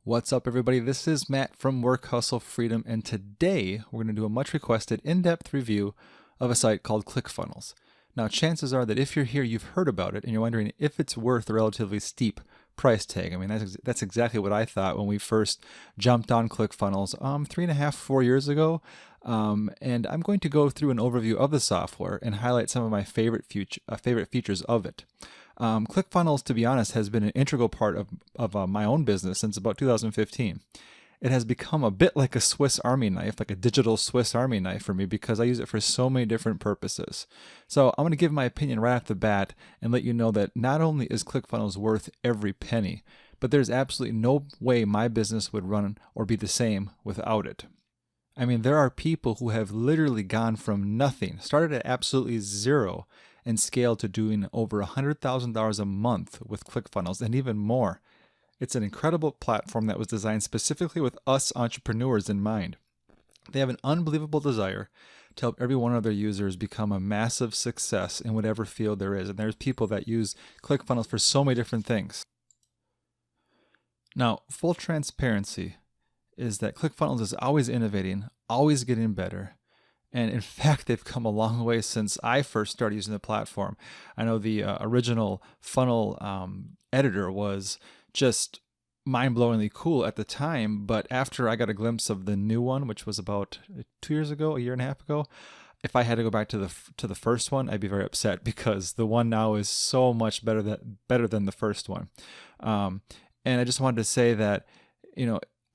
What's up, everybody? This is Matt from Work Hustle Freedom, and today we're going to do a much requested in-depth review of a site called ClickFunnels. Now, chances are that if you're here, you've heard about it, and you're wondering if it's worth a relatively steep price tag. I mean, that's exactly what I thought when we first jumped on ClickFunnels 3.5, 4 years ago. And I'm going to go through an overview of the software and highlight some of my favorite features of it. ClickFunnels, to be honest, has been an integral part of my own business since about 2015. It has become a bit like a Swiss Army knife, like a digital Swiss Army knife for me, because I use it for so many different purposes. So I'm going to give my opinion right off the bat and let you know that not only is ClickFunnels worth every penny, but there's absolutely no way my business would run or be the same without it. I mean, there are people who have literally gone from nothing, started at absolutely zero, and scaled to doing over $100,000 a month with ClickFunnels and even more. It's an incredible platform that was designed specifically with us entrepreneurs in mind. They have an unbelievable desire to help every one of their users become a massive success in whatever field there is. And there's people that use ClickFunnels for so many different things. Now, full transparency is that ClickFunnels is always innovating, always getting better. And in fact, they've come a long way since I first started using the platform. I know the original funnel editor was just mind-blowingly cool at the time, but after I got a glimpse of the new one, which was about 2 years ago, a year and a half ago, if I had to go back to the first one, I'd be very upset because the one now is so much better than the first one. And I just wanted to say that,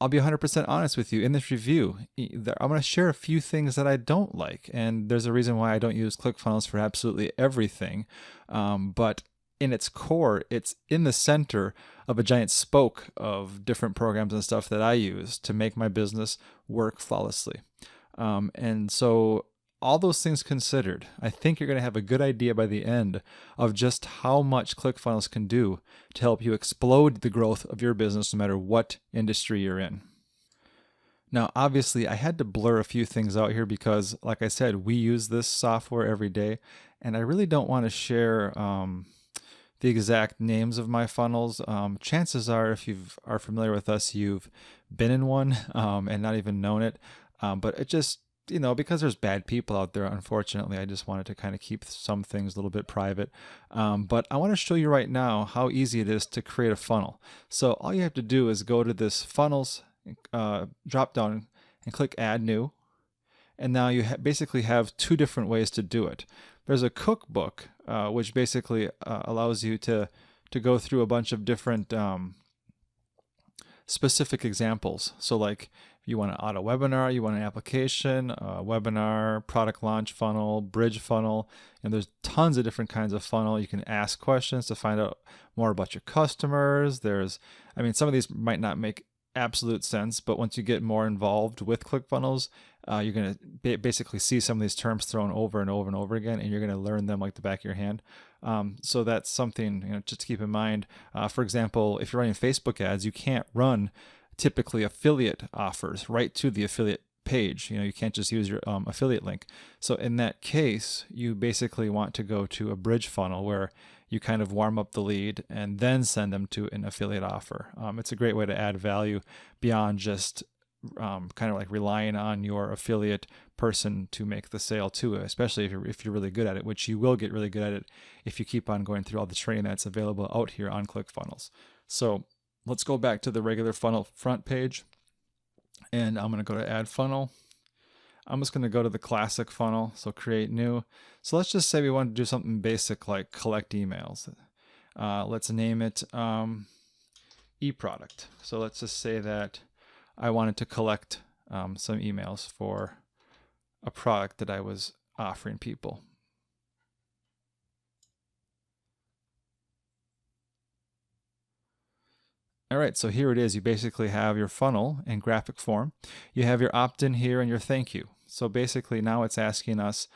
I'll be 100% honest with you. In this review, I'm going to share a few things that I don't like, and there's a reason why I don't use ClickFunnels for absolutely everything. But in its core, it's in the center of a giant spoke of different programs and stuff that I use to make my business work flawlessly. And so all those things considered, I think you're going to have a good idea by the end of just how much ClickFunnels can do to help you explode the growth of your business no matter what industry you're in. Now, obviously, I had to blur a few things out here because, like I said, we use this software every day, and I really don't want to share the exact names of my funnels. Chances are, if you are familiar with us, you've been in one and not even known it. But it just, because there's bad people out there, unfortunately, I just wanted to kind of keep some things a little bit private. But I want to show you right now how easy it is to create a funnel. So all you have to do is go to this funnels drop down and click Add New. And now you basically have two different ways to do it. There's a cookbook, which basically allows you to go through a bunch of different specific examples. So like you want an auto webinar, you want an application, a webinar, product launch funnel, bridge funnel, and there's tons of different kinds of funnel. You can ask questions to find out more about your customers. Some of these might not make absolute sense, but once you get more involved with ClickFunnels, you're going to basically see some of these terms thrown over and over and over again, and you're going to learn them like the back of your hand. So that's something just to keep in mind. For example, if you're running Facebook ads, you can't run typically affiliate offers right to the affiliate page. You can't just use your affiliate link. So in that case, you basically want to go to a bridge funnel where you kind of warm up the lead and then send them to an affiliate offer. It's a great way to add value beyond just kind of like relying on your affiliate person to make the sale too, especially if you're really good at it, which you will get really good at it if you keep on going through all the training that's available out here on ClickFunnels. So let's go back to the regular funnel front page, and I'm going to go to Add Funnel. I'm just going to go to the classic funnel, so create new. So let's just say we want to do something basic like collect emails. Let's name it e-product. So let's just say that I wanted to collect some emails for a product that I was offering people. All right, so here it is. You basically have your funnel in graphic form. You have your opt-in here and your thank you. So basically now it's asking us,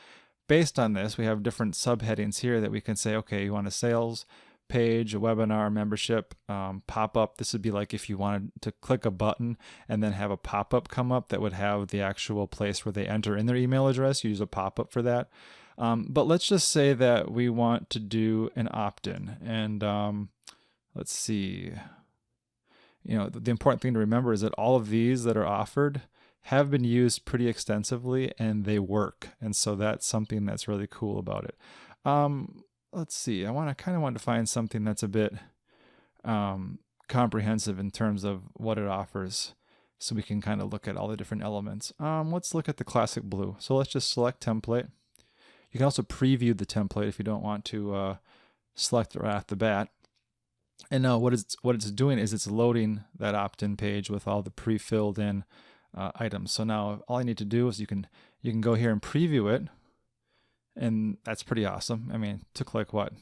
based on this, we have different subheadings here that we can say, okay, you want a sales page, a webinar, membership, pop-up. This would be like if you wanted to click a button and then have a pop-up come up that would have the actual place where they enter in their email address. You use a pop-up for that. But let's just say that we want to do an opt-in, and let's see. the important thing to remember is that all of these that are offered have been used pretty extensively and they work. And so that's something that's really cool about it. Let's see. I kind of want to find something that's a bit comprehensive in terms of what it offers, so we can kind of look at all the different elements. Let's look at the classic blue. So let's just select template. You can also preview the template if you don't want to select it right off the bat. And now what it's doing is it's loading that opt-in page with all the pre-filled in items. So now all I need to do is you can go here and preview it, and that's pretty awesome. I mean, it took like what,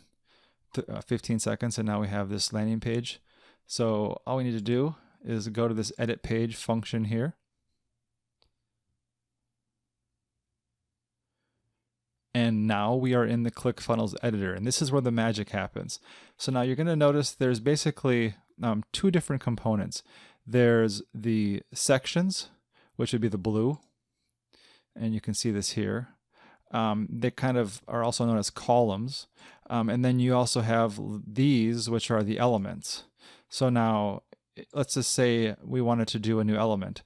15 seconds, and now we have this landing page. So all we need to do is go to this edit page function here. And now we are in the ClickFunnels Editor, and this is where the magic happens. So now you're going to notice there's basically two different components. There's the sections, which would be the blue, and you can see this here. They kind of are also known as columns. And then you also have these, which are the elements. So now let's just say we wanted to do a new element.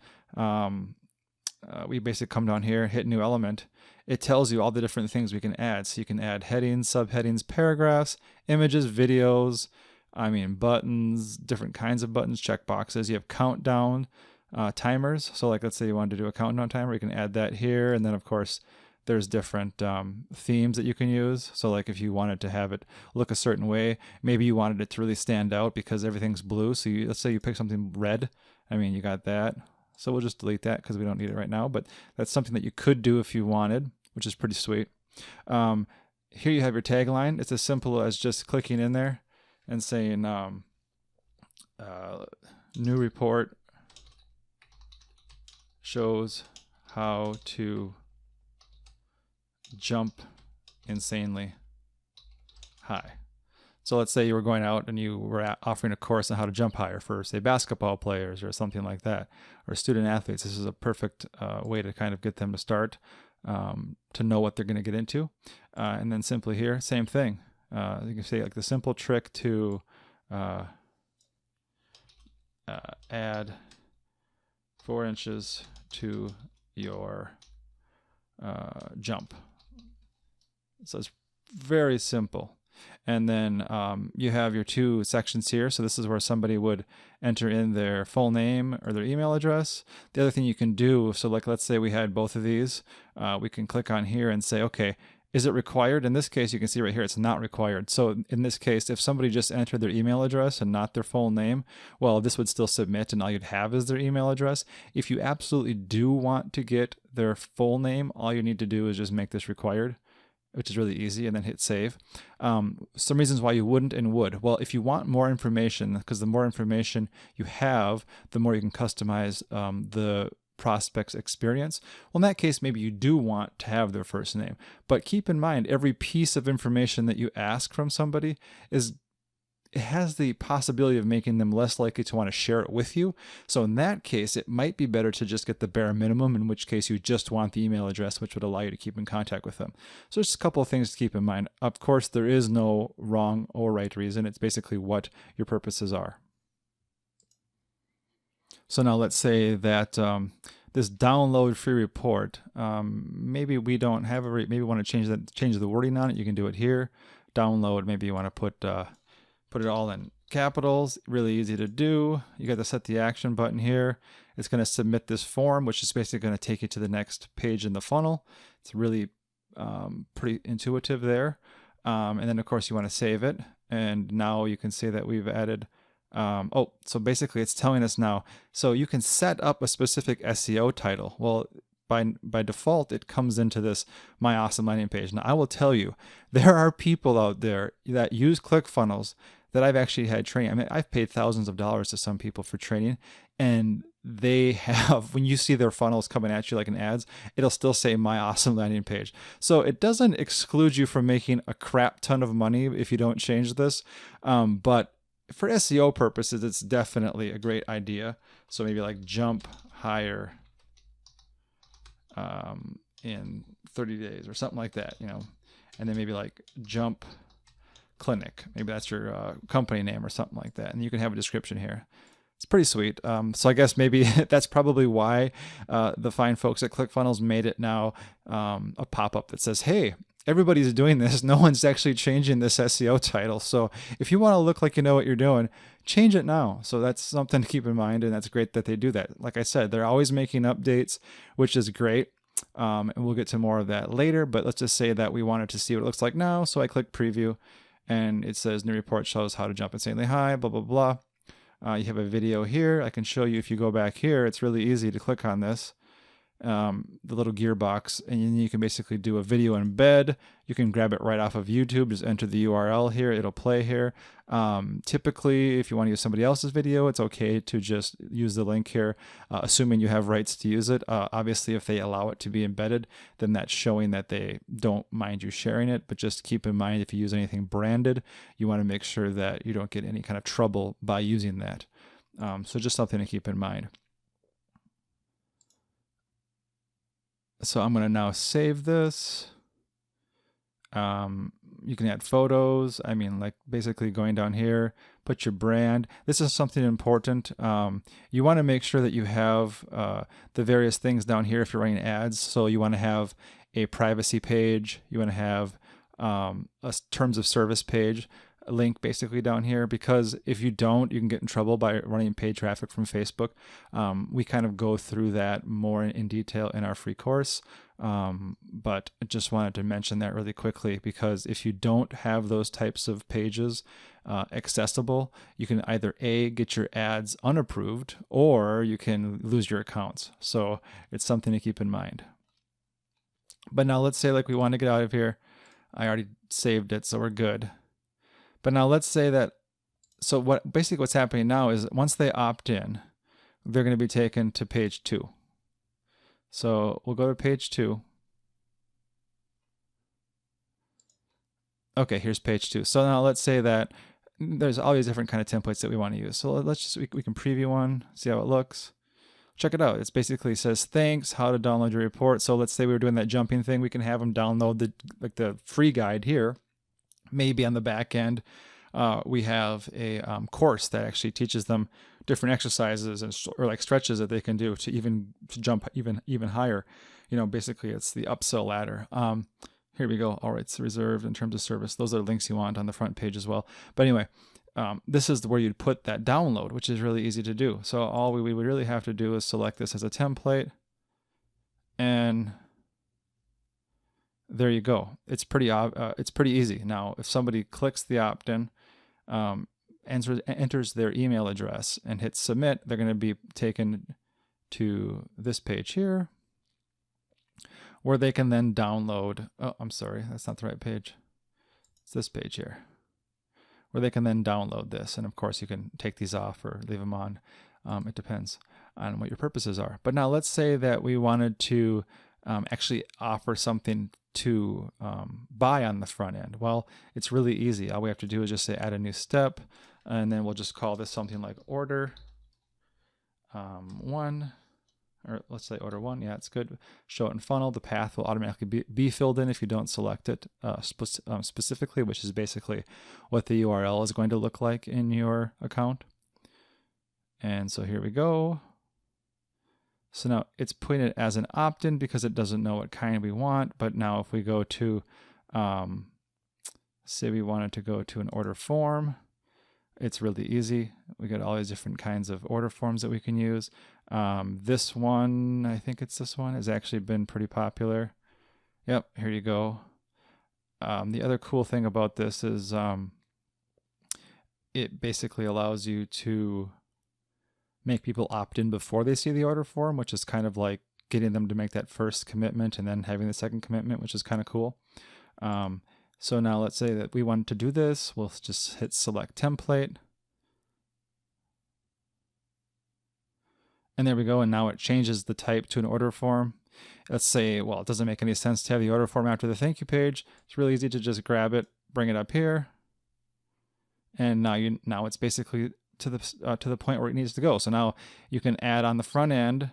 We basically come down here, hit new element. It tells you all the different things we can add. So you can add headings, subheadings, paragraphs, images, videos, buttons, different kinds of buttons, checkboxes. You have countdown timers. So like, let's say you wanted to do a countdown timer, you can add that here. And then of course, there's different themes that you can use. So like if you wanted to have it look a certain way, maybe you wanted it to really stand out because everything's blue. So let's say you pick something red. You got that. So we'll just delete that because we don't need it right now. But that's something that you could do if you wanted, which is pretty sweet. Here you have your tagline. It's as simple as just clicking in there and saying new report shows how to jump insanely high. So let's say you were going out and you were offering a course on how to jump higher for, say, basketball players or something like that, or student athletes. This is a perfect way to kind of get them to start, to know what they're going to get into. And then simply here, same thing. You can say like the simple trick to add 4 inches to your jump. So it's very simple. And then you have your two sections here. So this is where somebody would enter in their full name or their email address. The other thing you can do, so like let's say we had both of these, we can click on here and say, okay, is it required? In this case, you can see right here, it's not required. So in this case, if somebody just entered their email address and not their full name, well, this would still submit and all you'd have is their email address. If you absolutely do want to get their full name, all you need to do is just make this required, which is really easy, and then hit save. Some reasons why you wouldn't and would. Well, if you want more information, because the more information you have, the more you can customize the prospect's experience. Well, in that case, maybe you do want to have their first name. But keep in mind, every piece of information that you ask from somebody it has the possibility of making them less likely to want to share it with you. So in that case, it might be better to just get the bare minimum, in which case you just want the email address, which would allow you to keep in contact with them. So just a couple of things to keep in mind. Of course, there is no wrong or right reason. It's basically what your purposes are. So now let's say that this download free report, maybe we don't have maybe we want to change the wording on it. You can do it here. Download, maybe you want to put it all in capitals, really easy to do. You got to set the action button here. It's going to submit this form, which is basically going to take you to the next page in the funnel. It's really pretty intuitive there. And then of course you want to save it. And now you can see that we've added, so basically it's telling us now, so you can set up a specific SEO title. Well, by default, it comes into this My Awesome Landing Page. Now, I will tell you, there are people out there that use ClickFunnels that I've actually had training. I've paid thousands of dollars to some people for training, and they have, when you see their funnels coming at you like in ads, it'll still say My Awesome Landing Page. So it doesn't exclude you from making a crap ton of money if you don't change this, but for SEO purposes, it's definitely a great idea. So maybe like jump higher in 30 days or something like that, and then maybe like jump clinic. Maybe that's your company name or something like that. And you can have a description here. It's pretty sweet. So I guess maybe that's probably why the fine folks at ClickFunnels made it now a pop-up that says, hey, everybody's doing this. No one's actually changing this SEO title. So if you want to look like you know what you're doing, change it now. So that's something to keep in mind, and that's great that they do that. Like I said, they're always making updates, which is great. And we'll get to more of that later, but let's just say that we wanted to see what it looks like now. So I click preview, and it says new report shows how to jump insanely high, blah, blah, blah. You have a video here. I can show you if you go back here. It's really easy to click on this, the little gearbox, and then you can basically do a video embed. You can grab it right off of YouTube. Just enter the URL here. It'll play here. Typically, if you want to use somebody else's video, it's okay to just use the link here, assuming you have rights to use it. Obviously, if they allow it to be embedded, then that's showing that they don't mind you sharing it. But just keep in mind, if you use anything branded, you want to make sure that you don't get any kind of trouble by using that. So just something to keep in mind. So I'm going to now save this. You can add photos. I mean, like basically going down here, put your brand. This is something important. You want to make sure that you have the various things down here if you're running ads. So you want to have a privacy page. You want to have a terms of service page link basically down here, because if you don't, you can get in trouble by running paid traffic from Facebook. We kind of go through that more in detail in our free course, but I just wanted to mention that really quickly, because if you don't have those types of pages accessible, you can either A, get your ads unapproved, or you can lose your accounts. So it's something to keep in mind. But now let's say like we want to get out of here. I already saved it, so we're good. But now let's say that, so what's happening now is once they opt in, they're going to be taken to page 2. So we'll go to page 2. Okay, here's page 2. So now let's say that there's all these different kind of templates that we want to use. So let's just, we can preview one, see how it looks. Check it out. It's basically says, thanks, how to download your report. So let's say we were doing that jumping thing. We can have them download the free guide here. Maybe on the back end, we have a course that actually teaches them different exercises or like stretches that they can do to jump even higher. You know, basically it's the upsell ladder. Here we go. All right, it's reserved in terms of service. Those are links you want on the front page as well. But anyway, this is where you'd put that download, which is really easy to do. So all we would really have to do is select this as a template, and there you go. It's pretty easy. Now, if somebody clicks the opt-in, enters their email address and hits submit, they're going to be taken to this page here, where they can then download. Oh, I'm sorry, that's not the right page. It's this page here, where they can then download this. And of course, you can take these off or leave them on. It depends on what your purposes are. But now let's say that we wanted to actually offer something to buy on the front end. Well, it's really easy. All we have to do is just say add a new step, and then we'll just call this something like order 1, or let's say order 1. Yeah, it's good. Show it in funnel. The path will automatically be filled in if you don't select it specifically, which is basically what the URL is going to look like in your account. And so here we go. So now it's putting it as an opt-in because it doesn't know what kind we want. But now if we go to, say we wanted to go to an order form, it's really easy. We got all these different kinds of order forms that we can use. This one, I think it's this one, has actually been pretty popular. Yep, here you go. The other cool thing about this is it basically allows you to make people opt in before they see the order form, which is kind of like getting them to make that first commitment and then having the second commitment, which is kind of cool. So now let's say that we want to do this. We'll just hit select template. And there we go. And now it changes the type to an order form. Let's say, well, it doesn't make any sense to have the order form after the thank you page. It's really easy to just grab it, bring it up here. And now it's basically to the point where it needs to go. So now you can add on the front end,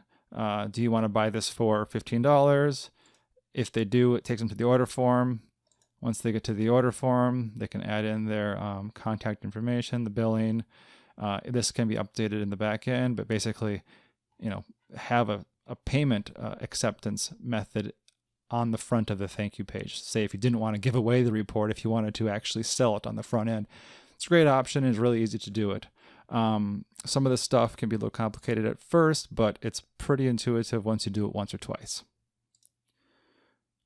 do you want to buy this for $15? If they do, it takes them to the order form. Once they get to the order form, they can add in their contact information, the billing, This can be updated in the back end, but basically, have a payment acceptance method on the front of the thank you page. Say if you didn't want to give away the report, if you wanted to actually sell it on the front end, it's a great option. It's really easy to do it. Some of this stuff can be a little complicated at first, but it's pretty intuitive once you do it once or twice.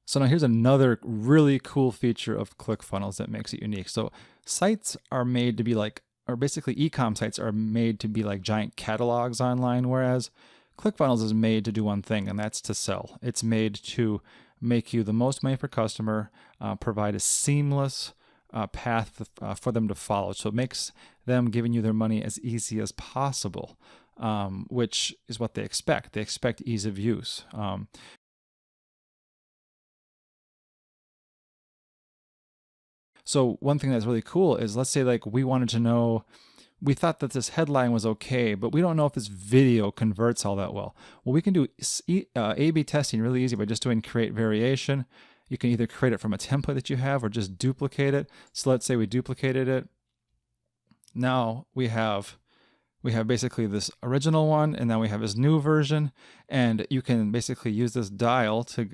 So now here's another really cool feature of ClickFunnels that makes it unique. So sites are made to be like, or basically e-com sites are made to be like giant catalogs online, whereas ClickFunnels is made to do one thing, and that's to sell. It's made to make you the most money per customer, provide a seamless path for them to follow. So it makes them giving you their money as easy as possible, which is what they expect. They expect ease of use. So one thing that's really cool is, let's say like we wanted to know, we thought that this headline was okay, but we don't know if this video converts all that well. Well, we can do A/B testing really easy by just doing create variation. You can either create it from a template that you have or just duplicate it. So let's say we duplicated it. Now we have basically this original one, and then we have this new version, and you can basically use this dial to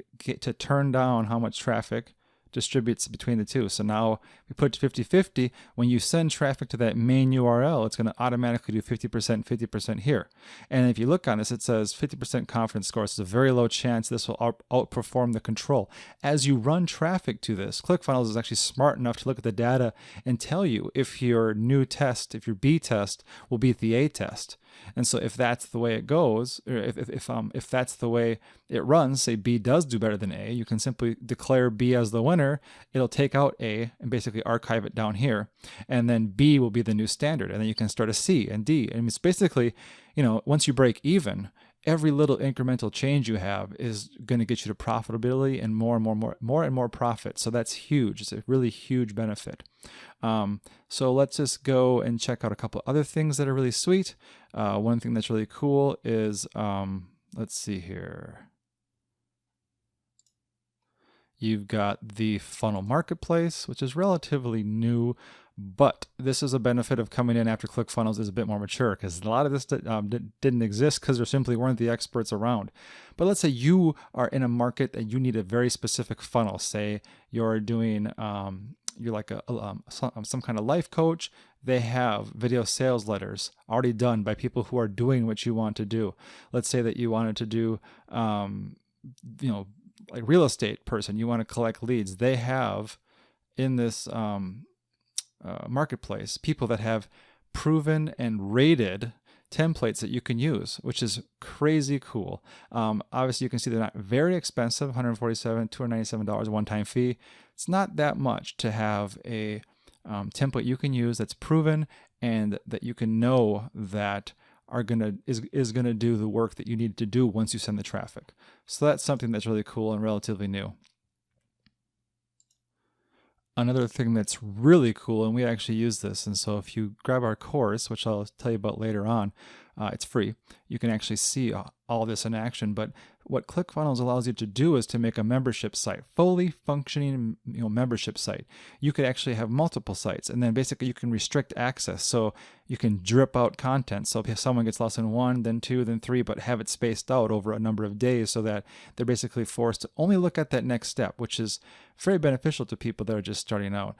turn down how much traffic distributes between the two. So now we put it to 50-50. When you send traffic to that main URL, it's going to automatically do 50%, 50% here. And if you look on this, it says 50% confidence score. So it's a very low chance this will outperform the control. As you run traffic to this, ClickFunnels is actually smart enough to look at the data and tell you if your new test, if your B test will beat the A test. And so if that's the way it goes, or if that's the way it runs, say B does do better than A, you can simply declare B as the winner. It'll take out A and basically archive it down here, and then B will be the new standard, and then you can start a C and D. And it's basically, once you break even, every little incremental change you have is going to get you to profitability and more and more profit. So that's huge. It's a really huge benefit. So let's just go and check out a couple other things that are really sweet. One thing that's really cool is, let's see here. You've got the funnel marketplace, which is relatively new, but this is a benefit of coming in after ClickFunnels is a bit more mature, because a lot of this didn't exist because there simply weren't the experts around. But let's say you are in a market that you need a very specific funnel. Say you're doing, you're like some kind of life coach. They have video sales letters already done by people who are doing what you want to do. Let's say that you wanted to do, like real estate person, you want to collect leads. They have in this marketplace people that have proven and rated templates that you can use, which is crazy cool. Obviously, you can see they're not very expensive, $147, $297 one-time fee. It's not that much to have a template you can use that's proven and that you can know that is gonna do the work that you need to do once you send the traffic. So that's something that's really cool and relatively new. Another thing that's really cool, and we actually use this, and so if you grab our course, which I'll tell you about later on, it's free. You can actually see all this in action. But what ClickFunnels allows you to do is to make a membership site, fully functioning, membership site. You could actually have multiple sites, and then basically you can restrict access. So you can drip out content. So if someone gets lesson 1, then 2, then 3, but have it spaced out over a number of days so that they're basically forced to only look at that next step, which is very beneficial to people that are just starting out.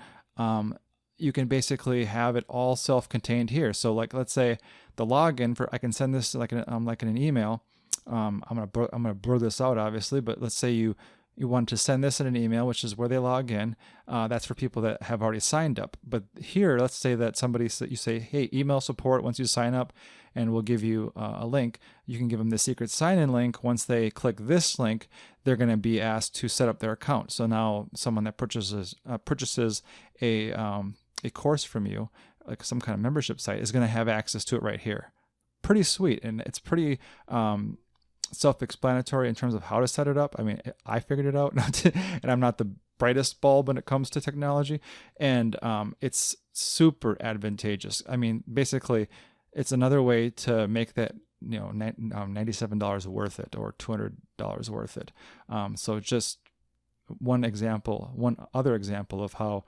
You can basically have it all self-contained here. So like, let's say the login for, I can send this like in an email. I'm gonna blur this out obviously, but let's say you want to send this in an email, which is where they log in. That's for people that have already signed up. But here, let's say that you say, hey, email support once you sign up, and we'll give you a link. You can give them the secret sign-in link. Once they click this link, they're going to be asked to set up their account. So now someone that purchases a course from you, like some kind of membership site, is going to have access to it right here. Pretty sweet, and it's pretty self-explanatory in terms of how to set it up. I mean, I figured it out, and I'm not the brightest bulb when it comes to technology, and it's super advantageous. I mean, basically, it's another way to make that $97 worth it, or $200 worth it. So just one other example of how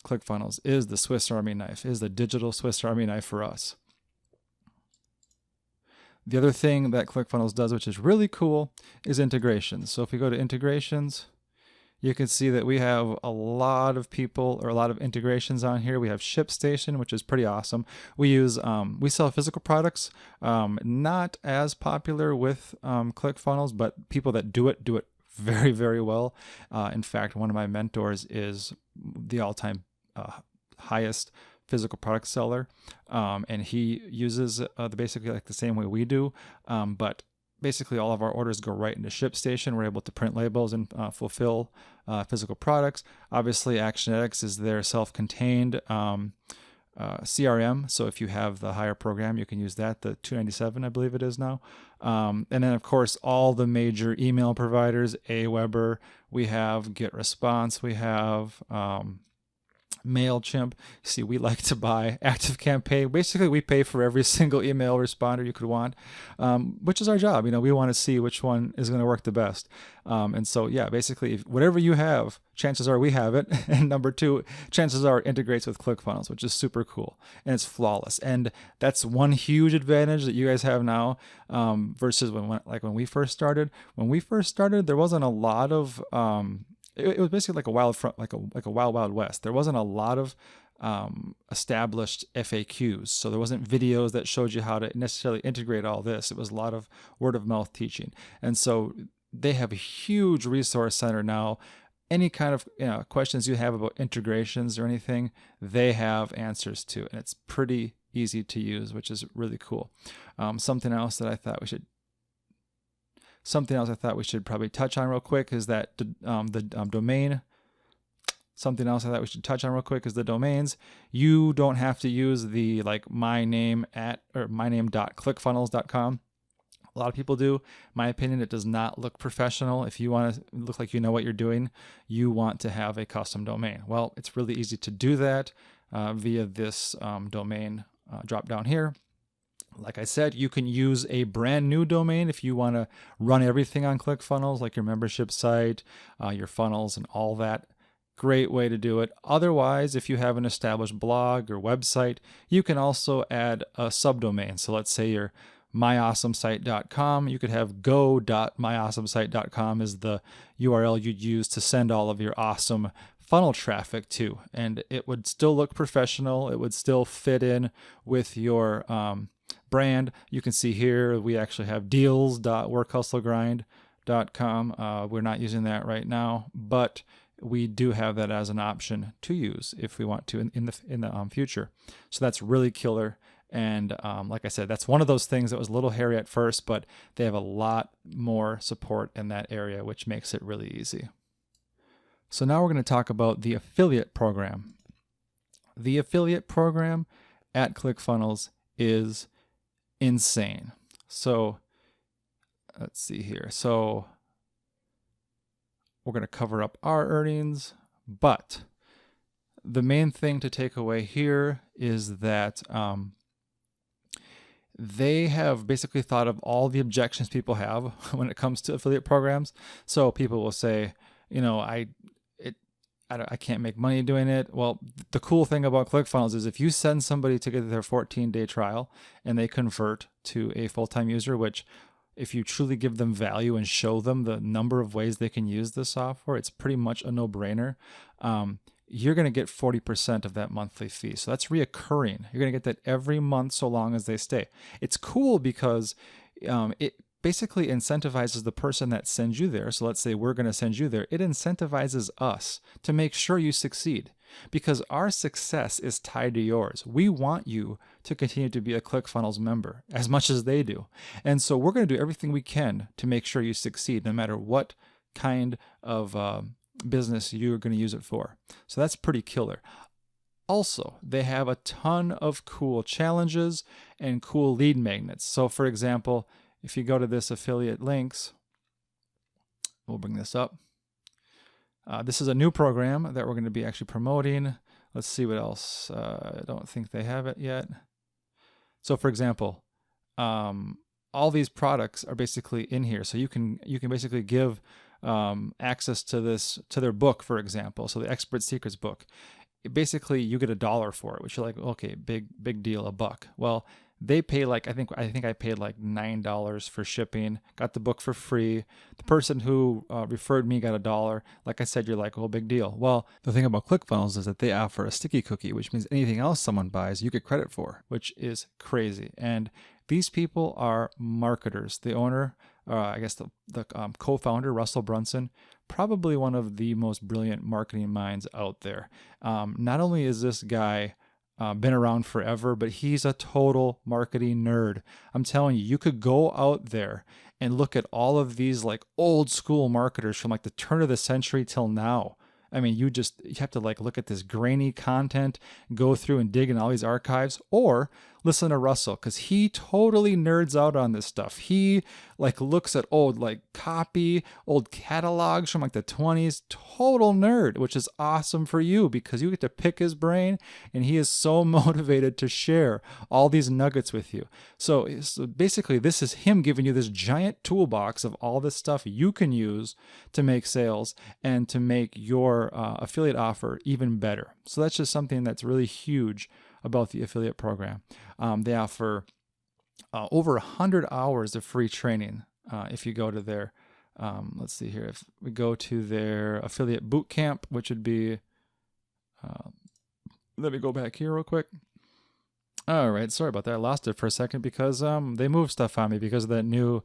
ClickFunnels is the Swiss Army knife, is the digital Swiss Army knife for us. The other thing that ClickFunnels does, which is really cool, is integrations. So if we go to integrations, you can see that we have a lot of people or a lot of integrations on here. We have ShipStation, which is pretty awesome. We sell physical products, not as popular with ClickFunnels, but people that do it very, very well. In fact, one of my mentors is the all-time highest physical product seller, and he uses basically like the same way we do, but basically all of our orders go right into ShipStation. We're able to print labels and fulfill physical products. Obviously, Actionetics is their self-contained CRM. So if you have the higher program, you can use that, the $297, I believe it is now. And then, of course, all the major email providers, Aweber, we have GetResponse, we have MailChimp. See, we like to buy ActiveCampaign. Basically, we pay for every single email responder you could want, which is our job. We want to see which one is going to work the best. And so, yeah, basically, whatever you have, chances are we have it. And number two, chances are it integrates with ClickFunnels, which is super cool. And it's flawless. And that's one huge advantage that you guys have now versus when we first started. When we first started, there wasn't a lot of it was basically like a wild west. There wasn't a lot of established FAQs, so there wasn't videos that showed you how to necessarily integrate all this. It was a lot of word of mouth teaching, and so they have a huge resource center now. Any kind of questions you have about integrations or anything, they have answers to, and it's pretty easy to use, which is really cool. Something else I thought we should probably touch on real quick is that the domain. Something else I thought we should touch on real quick is the domains. You don't have to use the myname.clickfunnels.com. A lot of people do. In my opinion, it does not look professional. If you want to look like you know what you're doing, you want to have a custom domain. Well, it's really easy to do that via this domain drop down here. Like I said, you can use a brand new domain if you want to run everything on ClickFunnels, like your membership site, your funnels, and all that. Great way to do it. Otherwise, if you have an established blog or website, you can also add a subdomain. So let's say you're myawesomesite.com. You could have go.myawesomesite.com is the URL you'd use to send all of your awesome funnel traffic to. And it would still look professional. It would still fit in with your brand. You can see here we actually have deals.workhustlegrind.com. We're not using that right now, but we do have that as an option to use if we want to in the future. So that's really killer. And like I said, that's one of those things that was a little hairy at first, but they have a lot more support in that area, which makes it really easy. So now we're going to talk about the affiliate program. The affiliate program at ClickFunnels is insane. So let's see here. So we're going to cover up our earnings, but the main thing to take away here is that they have basically thought of all the objections people have when it comes to affiliate programs. So people will say, I can't make money doing it. Well, the cool thing about ClickFunnels is if you send somebody to get their 14-day trial and they convert to a full-time user, which if you truly give them value and show them the number of ways they can use the software, it's pretty much a no-brainer. You're going to get 40% of that monthly fee. So that's reoccurring. You're going to get that every month so long as they stay. It's cool because it basically incentivizes the person that sends you there. So let's say we're going to send you there. It incentivizes us to make sure you succeed because our success is tied to yours. We want you to continue to be a ClickFunnels member as much as they do. And so we're going to do everything we can to make sure you succeed no matter what kind of business you're going to use it for. So that's pretty killer. Also, they have a ton of cool challenges and cool lead magnets. So for example, if you go to this affiliate links, we'll bring this up. This is a new program that we're going to be actually promoting. Let's see what else. I don't think they have it yet. So for example, all these products are basically in here. So you can basically give access to their book, for example. So the Expert Secrets book. basically you get $1 for it, which you're like, okay, big deal, $1. Well, they pay like, I think I paid like $9 for shipping, got the book for free. The person who referred me got $1. Like I said, you're like, oh, big deal. Well, the thing about ClickFunnels is that they offer a sticky cookie, which means anything else someone buys, you get credit for, which is crazy. And these people are marketers. The owner, I guess the co-founder, Russell Brunson, probably one of the most brilliant marketing minds out there. Not only is this guy been around forever, but he's a total marketing nerd. I'm telling you, you could go out there and look at all of these like old school marketers from like the turn of the century till now. I mean, you have to like look at this grainy content, go through and dig in all these archives, or listen to Russell, because he totally nerds out on this stuff. He like looks at old like copy, old catalogs from like the 20s, total nerd, which is awesome for you because you get to pick his brain and he is so motivated to share all these nuggets with you. So basically this is him giving you this giant toolbox of all this stuff you can use to make sales and to make your affiliate offer even better. So that's just something that's really huge about the affiliate program. They offer over 100 hours of free training if you go to their, let's see here, if we go to their affiliate bootcamp, which would be, let me go back here real quick. All right, sorry about that. I lost it for a second because they moved stuff on me because of that new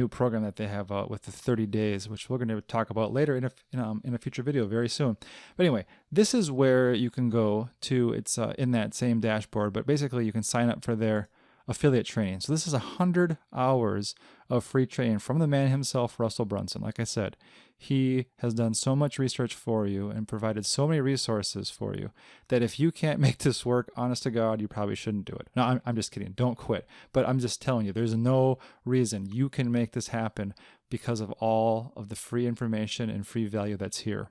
program that they have with the 30 days, which we're going to talk about later in a future video very soon. But anyway, this is where you can go to. It's in that same dashboard, but basically you can sign up for their affiliate training. So this is 100 hours of free training from the man himself, Russell Brunson. Like I said, he has done so much research for you and provided so many resources for you that if you can't make this work, honest to God, you probably shouldn't do it. No, I'm just kidding. Don't quit. But I'm just telling you, there's no reason you can make this happen because of all of the free information and free value that's here.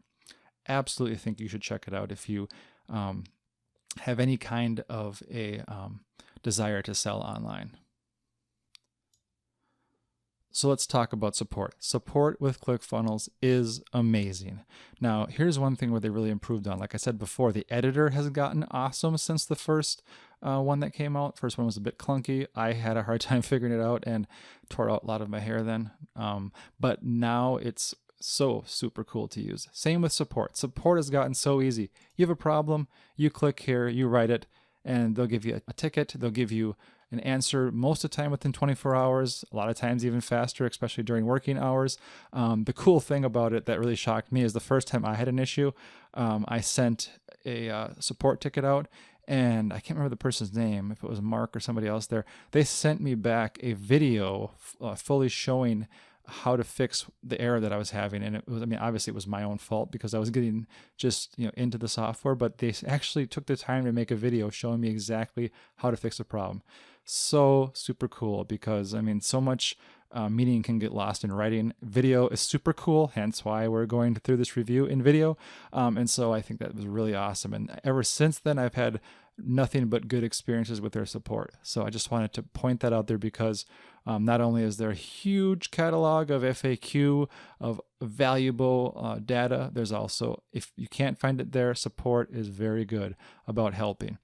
Absolutely think you should check it out if you have any kind of a desire to sell online. So let's talk about support. Support with ClickFunnels is amazing. Now, here's one thing where they really improved on. Like I said before, the editor has gotten awesome since the first one that came out. First one was a bit clunky. I had a hard time figuring it out and tore out a lot of my hair then. But now it's so super cool to use. Same with support. Support has gotten so easy. You have a problem, you click here, you write it, and they'll give you a ticket. They'll give you an answer most of the time within 24 hours, a lot of times even faster, especially during working hours. The cool thing about it that really shocked me is the first time I had an issue, I sent a support ticket out, and I can't remember the person's name, if it was Mark or somebody else there. They sent me back a video fully showing how to fix the error that I was having. And it was, I mean, obviously it was my own fault because I was getting just, into the software, but they actually took the time to make a video showing me exactly how to fix the problem. So super cool because, I mean, so much meaning can get lost in writing. Video is super cool, hence why we're going through this review in video. And so I think that was really awesome. And ever since then, I've had nothing but good experiences with their support. So I just wanted to point that out there because not only is there a huge catalog of FAQ, of valuable data, there's also, if you can't find it there, support is very good about helping.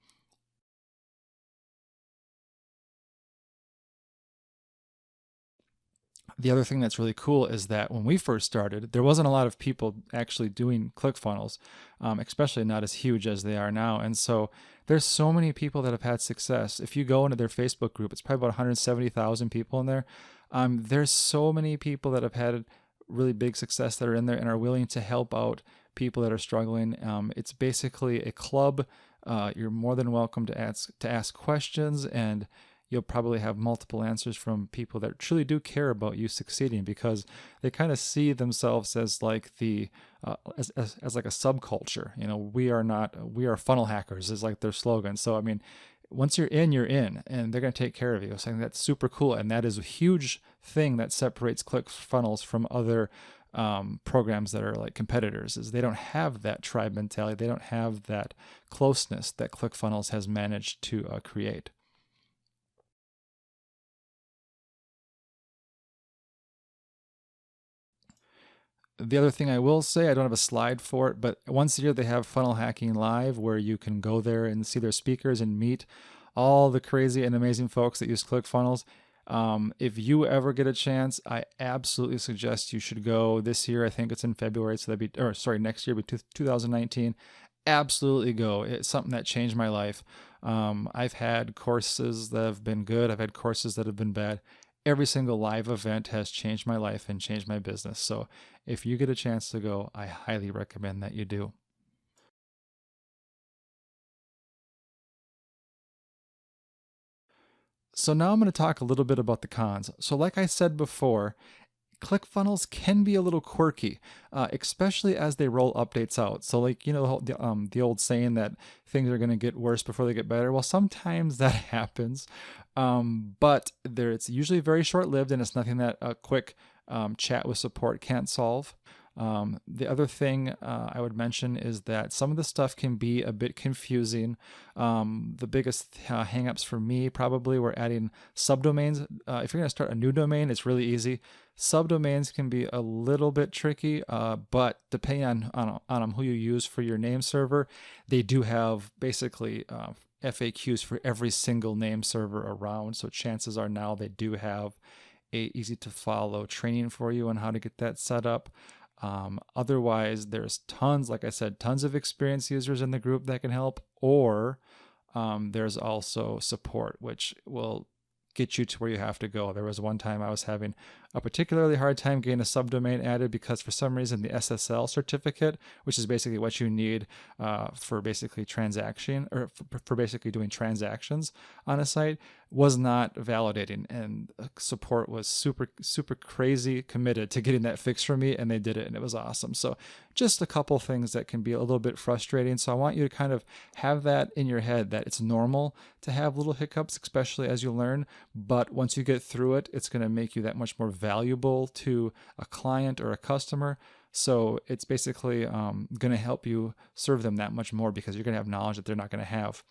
The other thing that's really cool is that when we first started, there wasn't a lot of people actually doing ClickFunnels, especially not as huge as they are now. And so there's so many people that have had success. If you go into their Facebook group, it's probably about 170,000 people in there. There's so many people that have had really big success that are in there and are willing to help out people that are struggling. It's basically a club. You're more than welcome to ask questions, and you'll probably have multiple answers from people that truly do care about you succeeding because they kind of see themselves as like the as like a subculture. We are funnel hackers is like their slogan. So I mean, once you're in, and they're going to take care of you. So I think that's super cool, and that is a huge thing that separates ClickFunnels from other programs that are like competitors. Is they don't have that tribe mentality. They don't have that closeness that ClickFunnels has managed to create. The other thing I will say, I don't have a slide for it, but once a year they have Funnel Hacking Live where you can go there and see their speakers and meet all the crazy and amazing folks that use ClickFunnels. If you ever get a chance, I absolutely suggest you should go this year. I think it's in February, so next year, 2019. Absolutely go. It's something that changed my life. I've had courses that have been good. I've had courses that have been bad. Every single live event has changed my life and changed my business. So if you get a chance to go, I highly recommend that you do. So now I'm going to talk a little bit about the cons. So like I said before, ClickFunnels can be a little quirky, especially as they roll updates out. So, like, the old saying that things are going to get worse before they get better. Well, sometimes that happens, but it's usually very short-lived, and it's nothing that a quick chat with support can't solve. The other thing I would mention is that some of the stuff can be a bit confusing. The biggest hangups for me probably were adding subdomains. If you're going to start a new domain, it's really easy. Subdomains can be a little bit tricky, but depending on who you use for your name server, they do have basically FAQs for every single name server around. So chances are now they do have a easy to follow training for you on how to get that set up. Otherwise, there's like I said, tons of experienced users in the group that can help, or there's also support, which will get you to where you have to go. There was one time I was having a particularly hard time getting a subdomain added because for some reason the SSL certificate, which is basically what you need for basically for basically doing transactions on a site, was not validating, and support was super crazy committed to getting that fixed for me, and they did it, and it was awesome. So just a couple things that can be a little bit frustrating. So I want you to kind of have that in your head, that it's normal to have little hiccups, especially as you learn, but once you get through it, it's going to make you that much more valuable to a client or a customer. So it's basically going to help you serve them that much more because you're going to have knowledge that they're not going to have.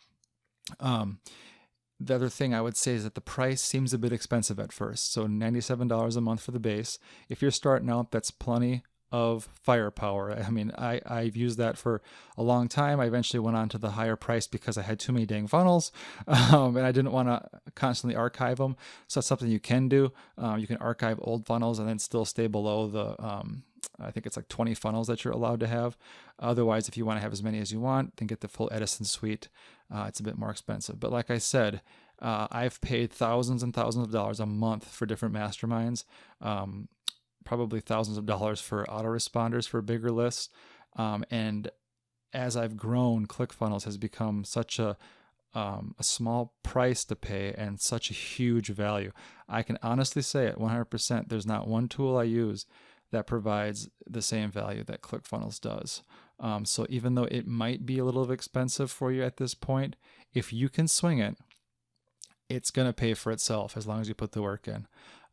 The other thing I would say is that the price seems a bit expensive at first. So $97 a month for the base. If you're starting out, that's plenty of firepower. I mean, I've used that for a long time. I eventually went on to the higher price because I had too many dang funnels, and I didn't want to constantly archive them. So that's something you can do. You can archive old funnels and then still stay below the I think it's like 20 funnels that you're allowed to have. Otherwise, if you want to have as many as you want, then get the full Edison suite. It's a bit more expensive. But like I said, I've paid thousands and thousands of dollars a month for different masterminds, probably thousands of dollars for autoresponders for bigger lists. And as I've grown, ClickFunnels has become such a small price to pay and such a huge value. I can honestly say at 100%, there's not one tool I use that provides the same value that ClickFunnels does. So even though it might be a little expensive for you at this point, if you can swing it, it's going to pay for itself as long as you put the work in.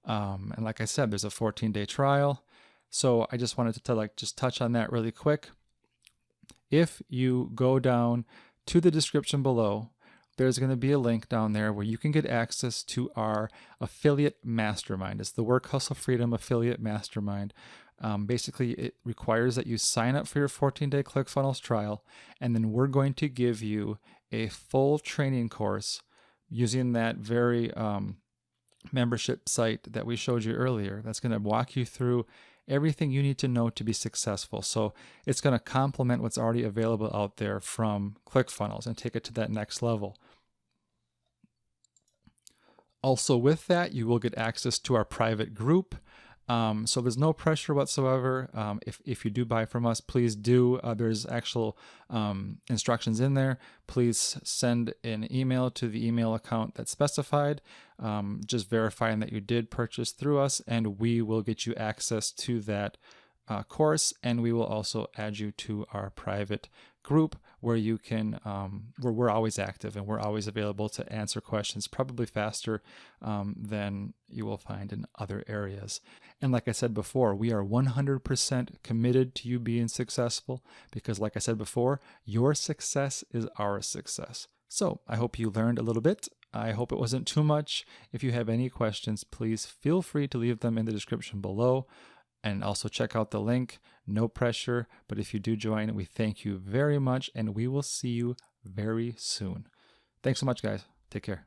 And like I said, there's a 14-day trial. So I just wanted to just touch on that really quick. If you go down to the description below, there's going to be a link down there where you can get access to our affiliate mastermind. It's the Work Hustle Freedom Affiliate Mastermind. Basically, it requires that you sign up for your 14-day ClickFunnels trial, and then we're going to give you a full training course using that very membership site that we showed you earlier. That's going to walk you through everything you need to know to be successful. So it's going to complement what's already available out there from ClickFunnels and take it to that next level. Also with that, you will get access to our private group. So there's no pressure whatsoever. If you do buy from us, please do. There's actual instructions in there. Please send an email to the email account that's specified, just verifying that you did purchase through us, and we will get you access to that course, and we will also add you to our private group where you can where we're always active and we're always available to answer questions, probably faster than you will find in other areas. And like I said before, we are 100% committed to you being successful because, like I said before, your success is our success. So I hope you learned a little bit. I hope it wasn't too much. If you have any questions, please feel free to leave them in the description below. And also check out the link. No pressure, but if you do join, we thank you very much, and we will see you very soon. Thanks so much, guys. Take care.